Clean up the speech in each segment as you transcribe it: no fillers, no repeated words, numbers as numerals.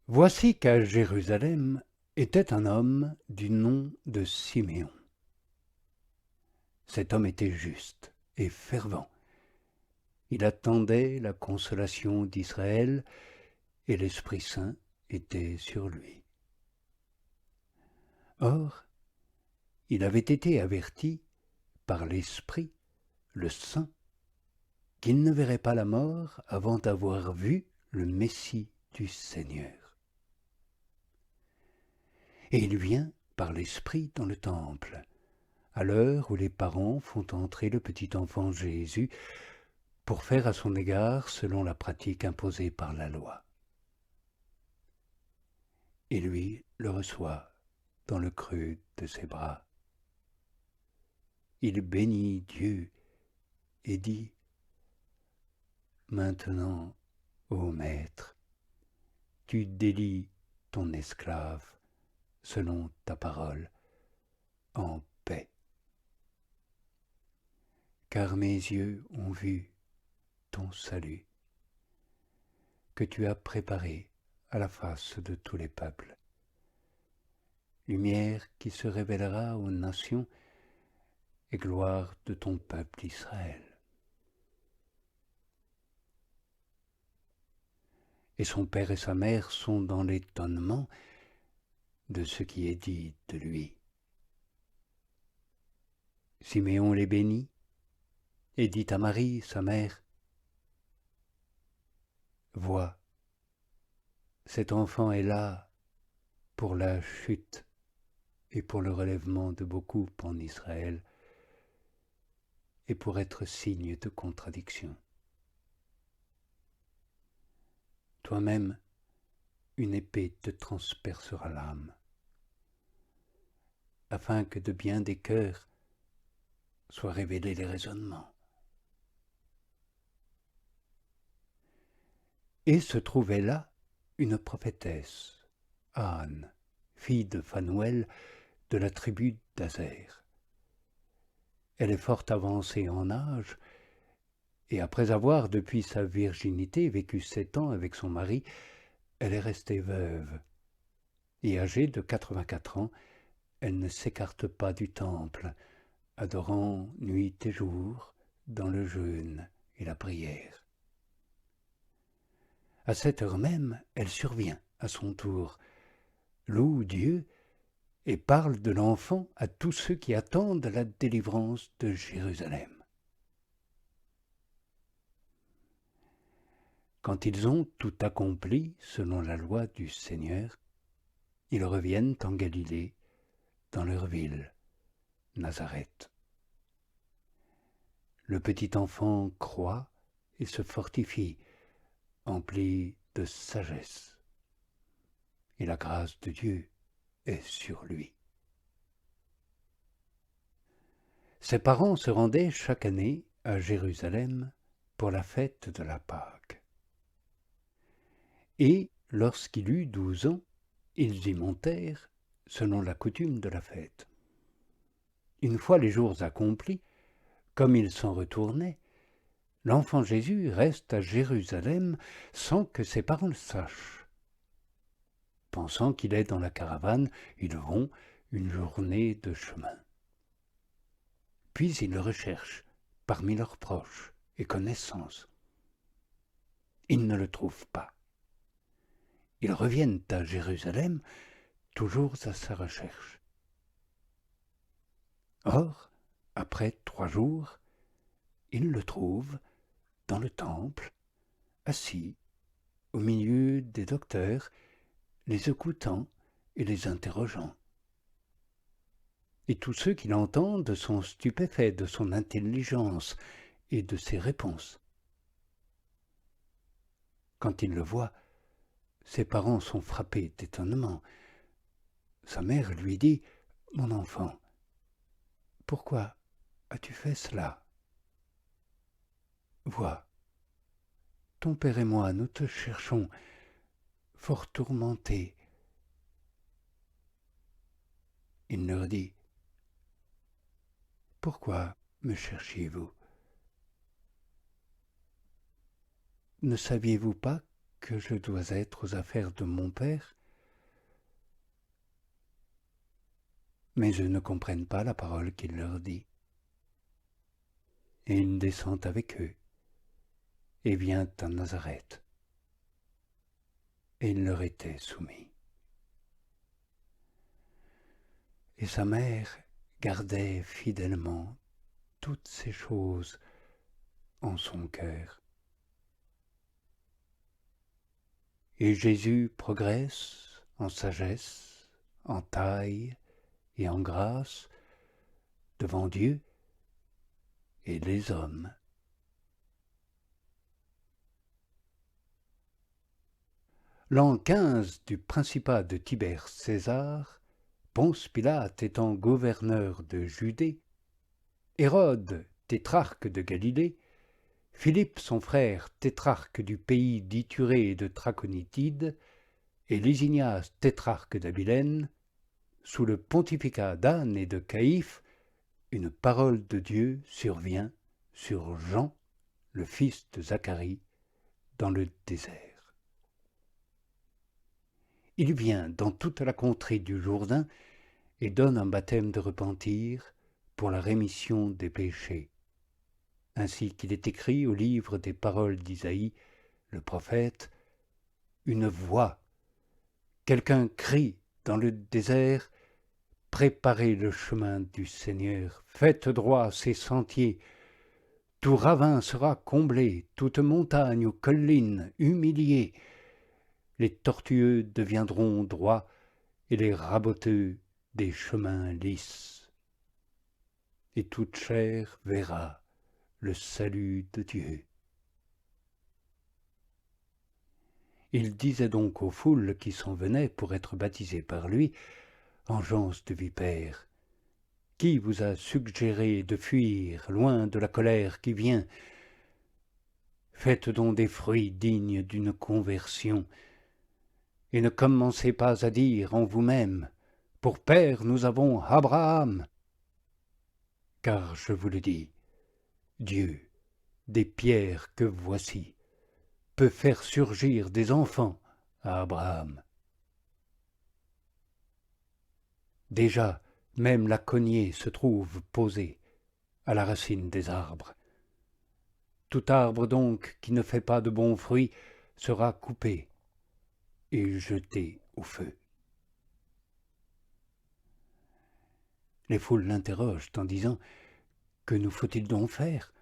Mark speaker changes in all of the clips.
Speaker 1: Voici qu'à Jérusalem était un homme du nom de Siméon. Cet homme était juste et fervent. Il attendait la consolation d'Israël et l'Esprit Saint était sur lui. Or, il avait été averti par l'Esprit, le Saint, qu'il ne verrait pas la mort avant d'avoir vu le Messie du Seigneur. Et il vient par l'Esprit dans le temple, à l'heure où les parents font entrer le petit enfant Jésus pour faire à son égard selon la pratique imposée par la loi. Et lui le reçoit dans le creux de ses bras. Il bénit Dieu et dit : « Maintenant, ô Maître, tu délies ton esclave selon ta parole, en paix. Car mes yeux ont vu ton salut, que tu as préparé à la face de tous les peuples. Lumière qui se révélera aux nations et gloire de ton peuple Israël. » Et son père et sa mère sont dans l'étonnement de ce qui est dit de lui. Siméon les bénit et dit à Marie, sa mère : « Vois, cet enfant est là pour la chute et pour le relèvement de beaucoup en Israël et pour être signe de contradiction. Toi-même, une épée te transpercera l'âme, afin que de bien des cœurs soient révélés les raisonnements. » Et se trouvait là une prophétesse, Anne, fille de Phanuel, de la tribu d'Azer. Elle est fort avancée en âge, et après avoir, depuis sa virginité, vécu 7 ans avec son mari, elle est restée veuve. Et âgée de 84 ans, elle ne s'écarte pas du temple, adorant nuit et jour dans le jeûne et la prière. À cette heure même, elle survient à son tour, loue Dieu et parle de l'enfant à tous ceux qui attendent la délivrance de Jérusalem. Quand ils ont tout accompli selon la loi du Seigneur, ils reviennent en Galilée, dans leur ville, Nazareth. Le petit enfant croit et se fortifie, empli de sagesse. Et la grâce de Dieu est sur lui. Ses parents se rendaient chaque année à Jérusalem pour la fête de la Pâque. Et lorsqu'il eut 12 ans, ils y montèrent selon la coutume de la fête. Une fois les jours accomplis, comme ils s'en retournaient, l'enfant Jésus reste à Jérusalem sans que ses parents le sachent. Pensant qu'il est dans la caravane, ils vont une journée de chemin. Puis ils le recherchent parmi leurs proches et connaissances. Ils ne le trouvent pas. Ils reviennent à Jérusalem, toujours à sa recherche. Or, après 3 jours, ils le trouvent dans le temple, assis, au milieu des docteurs, les écoutant et les interrogeant. Et tous ceux qui l'entendent sont stupéfaits de son intelligence et de ses réponses. Quand ils le voient, ses parents sont frappés d'étonnement. Sa mère lui dit : « Mon enfant, pourquoi as-tu fait cela ? Vois, ton père et moi, nous te cherchons, fort tourmentés. » Il leur dit : « Pourquoi me cherchiez-vous ? Ne saviez-vous pas que je dois être aux affaires de mon père, mais eux ne comprennent pas la parole qu'il leur dit. Et il descend avec eux, et vient à Nazareth. Et il leur était soumis. Et sa mère gardait fidèlement toutes ces choses en son cœur. Et Jésus progresse en sagesse, en taille et en grâce devant Dieu et les hommes. L'an 15 du principat de Tibère César, Ponce Pilate étant gouverneur de Judée, Hérode, tétrarque de Galilée, Philippe son frère, tétrarque du pays d'Ithurée et de Trachonitide, et Lysinias, tétrarque d'Abilène, sous le pontificat d'Anne et de Caïphe, une parole de Dieu survient sur Jean, le fils de Zacharie, dans le désert. Il vient dans toute la contrée du Jourdain et donne un baptême de repentir pour la rémission des péchés, ainsi qu'il est écrit au livre des paroles d'Isaïe, le prophète, une voix, quelqu'un crie dans le désert, préparez le chemin du Seigneur, faites droit ses sentiers, tout ravin sera comblé, toute montagne ou colline humiliée, les tortueux deviendront droits et les raboteux des chemins lisses. Et toute chair verra le salut de Dieu. Il disait donc aux foules qui s'en venaient pour être baptisées par lui, engeance de vipères, qui vous a suggéré de fuir loin de la colère qui vient? Faites donc des fruits dignes d'une conversion, et ne commencez pas à dire en vous-même, pour père nous avons Abraham. Car je vous le dis, Dieu, des pierres que voici, peut faire surgir des enfants à Abraham. Déjà, même la cognée se trouve posée à la racine des arbres. Tout arbre donc qui ne fait pas de bons fruits sera coupé et jeté au feu. Les foules l'interrogent en disant « Que nous faut-il donc faire ?»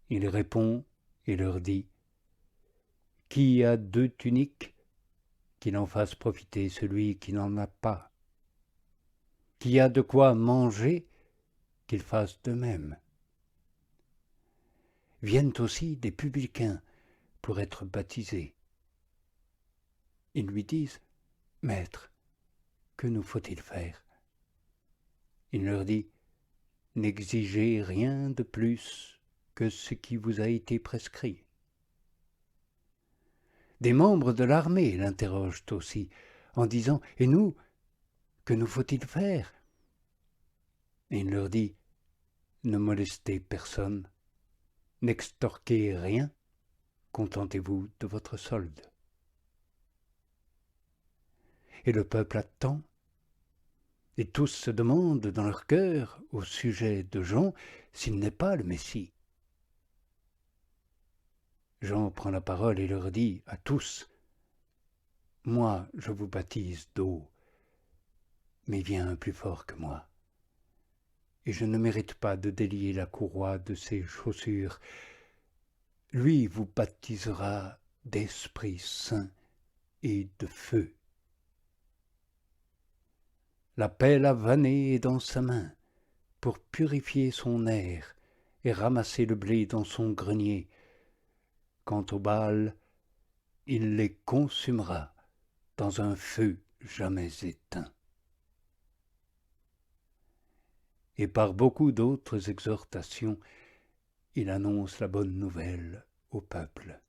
Speaker 1: Il répond et leur dit « Qui a 2 tuniques, qu'il en fasse profiter celui qui n'en a pas. Qui a de quoi manger, qu'il fasse de même. » Viennent aussi des publicains pour être baptisés. Ils lui disent « Maître, que nous faut-il faire ?» Il leur dit « N'exigez rien de plus que ce qui vous a été prescrit. » Des membres de l'armée l'interrogent aussi, en disant « Et nous, que nous faut-il faire ?» Et il leur dit « Ne molestez personne, n'extorquez rien, contentez-vous de votre solde. » Et le peuple attend, et tous se demandent dans leur cœur, au sujet de Jean, s'il n'est pas le Messie. Jean prend la parole et leur dit à tous, « Moi, je vous baptise d'eau, mais vient un plus fort que moi. Et je ne mérite pas de délier la courroie de ses chaussures. Lui vous baptisera d'Esprit Saint et de feu. La pelle à vanner est dans sa main, pour purifier son air et ramasser le blé dans son grenier. Quant aux balles, il les consumera dans un feu jamais éteint. » Et par beaucoup d'autres exhortations, il annonce la bonne nouvelle au peuple.